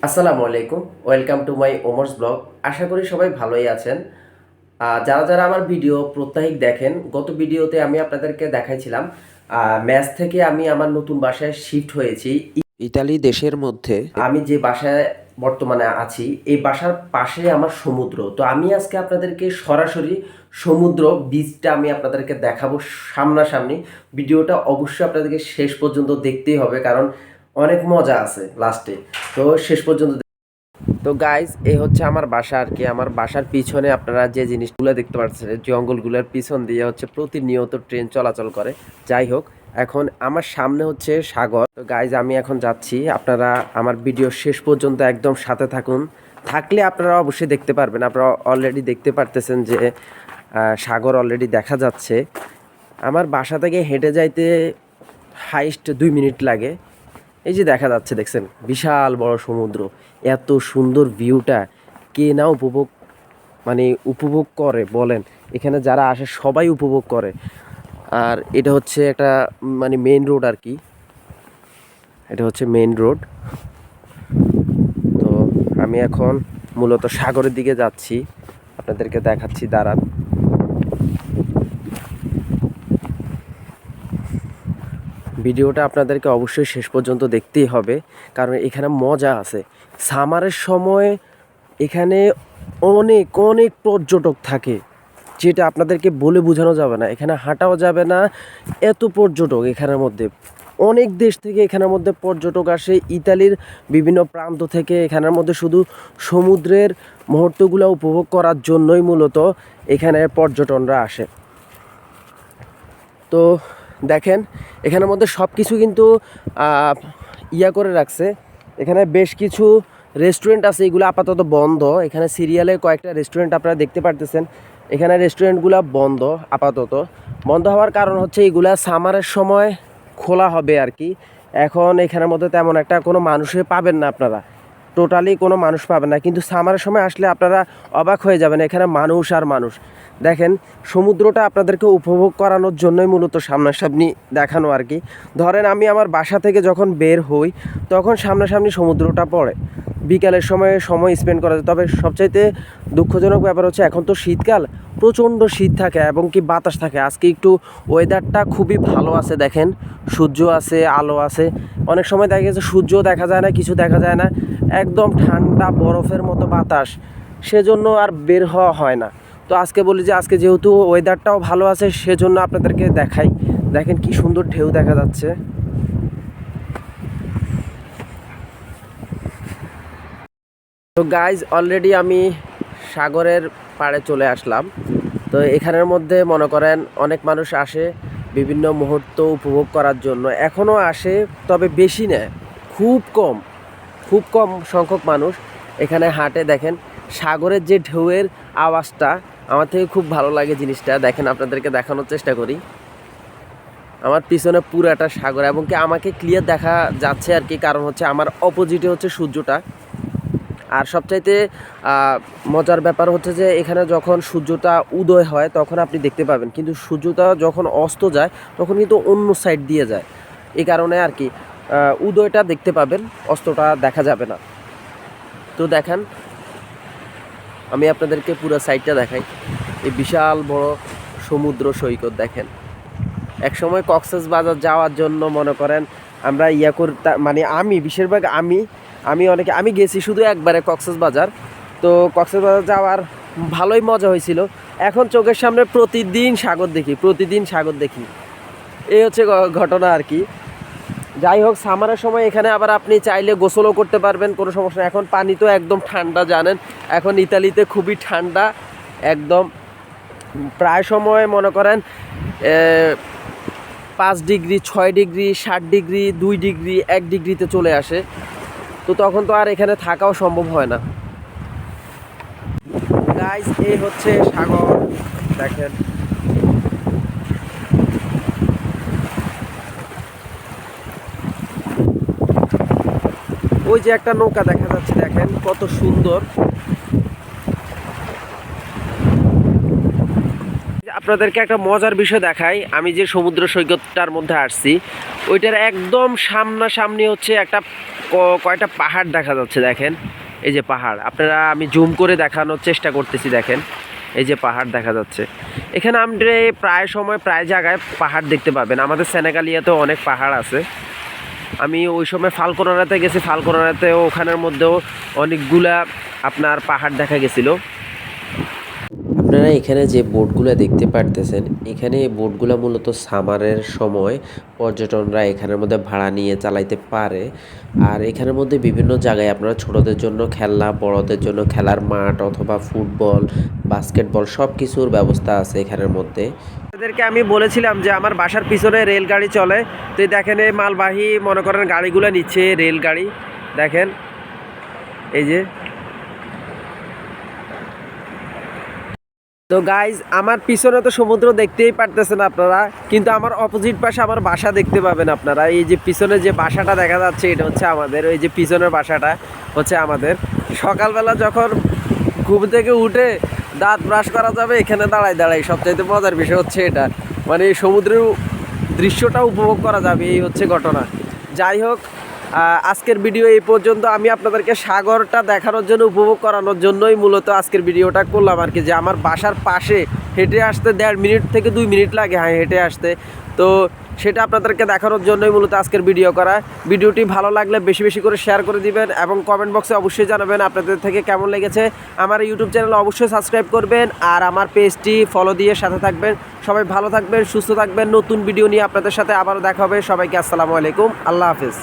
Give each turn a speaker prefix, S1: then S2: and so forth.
S1: আসসালামু আলাইকুম, welcome to my Omar's blog. আশা করি সবাই ভালোই আছেন। যারা যারা আমার ভিডিও প্রত্যাহিক দেখেন, গত ভিডিওতে আমি আপনাদেরকে দেখাইছিলাম ম্যাচ থেকে আমি আমার নতুন বাসায় শিফট হয়েছি ইতালি দেশের মধ্যে। আমি যে বাসায় বর্তমানে আছি এই বাসার পাশে আমার সমুদ্র। তো আমি আজকে আপনাদেরকে সরাসরি সমুদ্র বিচটা আমি আপনাদেরকে দেখাবো সামনাসামনি। ভিডিওটা অবশ্যই আপনাদেরকে শেষ পর্যন্ত দেখতেই হবে, কারণ অনেক মজা আছে লাস্টে। তো শেষ পর্যন্ত। তো গাইজ, এই হচ্ছে আমার বাসা আর কি। আমার বাসার পিছনে আপনারা যে জিনিসগুলো দেখতে পাচ্ছেন, জঙ্গলগুলোর পিছন দিয়ে হচ্ছে প্রতিনিয়ত ট্রেন চলাচল করে। যাই হোক, এখন আমার সামনে হচ্ছে সাগর। তো গাইজ, আমি এখন যাচ্ছি। আপনারা আমার ভিডিও শেষ পর্যন্ত একদম সাথে থাকুন, থাকলে আপনারা অবশ্যই দেখতে পারবেন। আপনারা অলরেডি দেখতে পারতেছেন যে সাগর অলরেডি দেখা যাচ্ছে। আমার বাসা থেকে হেঁটে যাইতে হাইস্ট 2 মিনিট লাগে। এই যে দেখা যাচ্ছে, দেখছেন বিশাল বড় সমুদ্র। এত সুন্দর ভিউটা কে না উপভোগ করে বলেন। এখানে যারা আসে সবাই উপভোগ করে। আর এটা হচ্ছে একটা মেইন রোড আর কি। এটা হচ্ছে মেইন রোড। তো আমি এখন মূলত সাগরের দিকে যাচ্ছি, আপনাদেরকে দেখাচ্ছি, দাঁড়ান। ভিডিওটা আপনাদেরকে অবশ্যই শেষ পর্যন্ত দেখতেই হবে, কারণ এখানে মজা আছে। সামারের সময় এখানে অনেক অনেক পর্যটক থাকে, যেটা আপনাদেরকে বলে বোঝানো যাবে না। এখানে হাঁটাও যাবে না, এত পর্যটক এখানের মধ্যে। অনেক দেশ থেকে এখানের মধ্যে পর্যটক আসে, ইতালির বিভিন্ন প্রান্ত থেকে। এখানের মধ্যে শুধু সমুদ্রের মুহূর্তগুলো উপভোগ করার জন্যই মূলত এখানে পর্যটনরা আসে। তো দেখেন, এখানের মধ্যে সব কিছু কিন্তু করে রাখছে। এখানে বেশ কিছু রেস্টুরেন্ট আছে, এগুলো আপাতত বন্ধ। এখানে সিরিয়ালে কয়েকটা রেস্টুরেন্ট আপনারা দেখতে পারতেছেন। এখানে রেস্টুরেন্টগুলো বন্ধ, আপাতত বন্ধ হওয়ার কারণ হচ্ছে এগুলা সামারের সময় খোলা হবে আর কি। এখন এখানের মধ্যে তেমন একটা কোনো মানুষে পাবেন না, আপনারা টোটালি কোনো মানুষ পাবেন না। কিন্তু সামারের সময় আসলে আপনারা অবাক হয়ে যাবেন, এখানে মানুষ আর মানুষ। দেখেন, সমুদ্রটা আপনাদেরকে উপভোগ করানোর জন্যই মূলত সামনাসামনি দেখানো আর কি। ধরেন আমি আমার বাসা থেকে যখন বের হই, তখন সামনাসামনি সমুদ্রটা পড়ে। বিকালের সময় স্পেন্ড করা যায়। তবে সবচাইতে দুঃখজনক ব্যাপার হচ্ছে এখন তো শীতকাল, প্রচণ্ড শীত থাকে এবং কি বাতাস থাকে। আজকে একটু ওয়েদারটা খুবই ভালো আছে, দেখেন সূর্য আছে, আলো আছে। অনেক সময় দেখা গেছে সূর্যও দেখা যায় না, কিছু দেখা যায় না, একদম ঠান্ডা বরফের মতো বাতাস, সেজন্য আর বের হওয়া হয় না। তো আজকে বলি যে আজকে যেহেতু ওয়েদারটাও ভালো আছে, সেজন্য আপনাদেরকে দেখাই। দেখেন কি সুন্দর ঢেউ দেখা যাচ্ছে। তো গাইজ, অলরেডি আমি সাগরের পাড়ে চলে আসলাম। তো এখানের মধ্যে মনে করেন অনেক মানুষ আসে বিভিন্ন মুহূর্ত উপভোগ করার জন্য। এখনও আসে, তবে বেশি না, খুব কম সংখ্যক মানুষ এখানে হাঁটে। দেখেন সাগরের যে ঢেউয়ের আওয়াজটা, আমার থেকে খুব ভালো লাগে জিনিসটা। দেখেন, আপনাদেরকে দেখানোর চেষ্টা করি। আমার পিছনে পুরাটা সাগর, এবং কি আমাকে ক্লিয়ার দেখা যাচ্ছে আর কি। কারণ হচ্ছে আমার অপোজিটে হচ্ছে সূর্যটা। আর সবচাইতে মজার ব্যাপার হচ্ছে যে এখানে যখন সূর্যটা উদয় হয় তখন আপনি দেখতে পাবেন, কিন্তু সূর্যটা যখন অস্ত যায় তখন কিন্তু অন্য সাইড দিয়ে যায়। এই কারণে আর কি উদয়টা দেখতে পাবেন, অস্তটা দেখা যাবে না। তো দেখেন, আমি আপনাদেরকে পুরো সাইডটা দেখাই। এই বিশাল বড় সমুদ্র সৈকত দেখেন। একসময় কক্সবাজার যাওয়ার জন্য মনে করেন আমরা করতাম, আমি বেশিরভাগ আমি গেছি শুধু একবারে কক্সবাজার। তো কক্সবাজার যাওয়ার ভালোই মজা হয়েছিল। এখন চোখের সামনে প্রতিদিন সাগর দেখি। এই হচ্ছে ঘটনা আর কি। যাই হোক, সামারের সময় এখানে আবার আপনি চাইলে গোসলও করতে পারবেন, কোনো সমস্যা। এখন পানি তো একদম ঠান্ডা, জানেন এখন ইতালিতে খুবই ঠান্ডা একদম। প্রায় সময় মনে করেন 5 ডিগ্রি, 6 ডিগ্রি, 7 ডিগ্রি, 2 ডিগ্রি, 1 ডিগ্রিতে চলে আসে। তো তখন তো আর এখানে থাকাও সম্ভব হয় না। গাইস, এই হচ্ছে সাগর, দেখেন। ওই যে একটা নৌকা দেখা যাচ্ছে, দেখেন কত সুন্দর। আপনাদেরকে একটা মজার বিষয় দেখাই। আমি যে সমুদ্র সৈকতটার মধ্যে আসছি ওইটার একদম সামনাসামনি হচ্ছে একটা কয়টা পাহাড় দেখা যাচ্ছে। দেখেন এই যে পাহাড়, আপনারা আমি জুম করে দেখানোর চেষ্টা করতেছি। দেখেন এই যে পাহাড় দেখা যাচ্ছে। এখানে আপনি প্রায় সময় প্রায় জায়গায় পাহাড় দেখতে পাবেন। আমাদের সেনেগালিয়াতেও অনেক পাহাড় আছে। আমি ওই সময় ফালকোনারাতে গেছি, ফালকোনারাতেও ওখানের মধ্যেও অনেকগুলা আপনার পাহাড় দেখা গেছিলো। আপনারা এখানে যে বোটগুলো দেখতে পারতেছেন, এখানে এই বোটগুলো মূলত সামারের সময় পর্যটনরা এখানের মধ্যে ভাড়া নিয়ে চালাইতে পারে। আর এখানের মধ্যে বিভিন্ন জায়গায় আপনারা ছোটদের জন্য খেলনা, বড়দের জন্য খেলার মাঠ অথবা ফুটবল, বাস্কেটবল সব কিছুর ব্যবস্থা আছে এখানের মধ্যে। তাদেরকে আমি বলেছিলাম যে আমার বাসার পিছনে রেলগাড়ি চলে, তো দেখেন এই মালবাহী মনে করেন গাড়িগুলো নিচ্ছে, রেলগাড়ি দেখেন এই যে। তো গাইজ আমার পিছনে তো সমুদ্র দেখতেই পারতেছেন আপনারা, কিন্তু আমার অপোজিট পাশে আমার বাসা দেখতে পাবেন আপনারা। এই যে পিছনে যে বাসাটা দেখা যাচ্ছে এটা হচ্ছে আমাদের, ওই যে পিছনের বাসাটা হচ্ছে আমাদের। সকালবেলা যখন ঘুম থেকে উঠে দাঁত ব্রাশ করা যাবে এখানে দাঁড়াই দাঁড়াই, সবচাইতে মজার বিষয় হচ্ছে এটা। মানে এই সমুদ্রের দৃশ্যটা উপভোগ করা যাবে, এই হচ্ছে ঘটনা। যাই হোক, আজকের ভিডিও এই পর্যন্ত। আমি আপনাদেরকে সাগরটা দেখানোর জন্য, উপভোগ করানোর জন্যই মূলত আজকের ভিডিওটা করলাম আর কি। যে আমার বাসার পাশে হেঁটে আসতে 1.5 মিনিট থেকে 2 মিনিট লাগে হেঁটে আসতে। তো সেটা আপনাদেরকে দেখানোর জন্যই মূলত আজকের ভিডিও করা। ভিডিওটি ভালো লাগলে বেশি বেশি করে শেয়ার করে দিবেন এবং কমেন্ট বক্সে অবশ্যই জানাবেন আপনাদের থেকে কেমন লেগেছে। আমার ইউটিউব চ্যানেল অবশ্যই সাবস্ক্রাইব করবেন আর আমার পেজটি ফলো দিয়ে সাথে থাকবেন। সবাই ভালো থাকবেন, সুস্থ থাকবেন। নতুন ভিডিও নিয়ে আপনাদের সাথে আবারও দেখা হবে। সবাইকে আসসালামু আলাইকুম, আল্লাহ হাফেজ।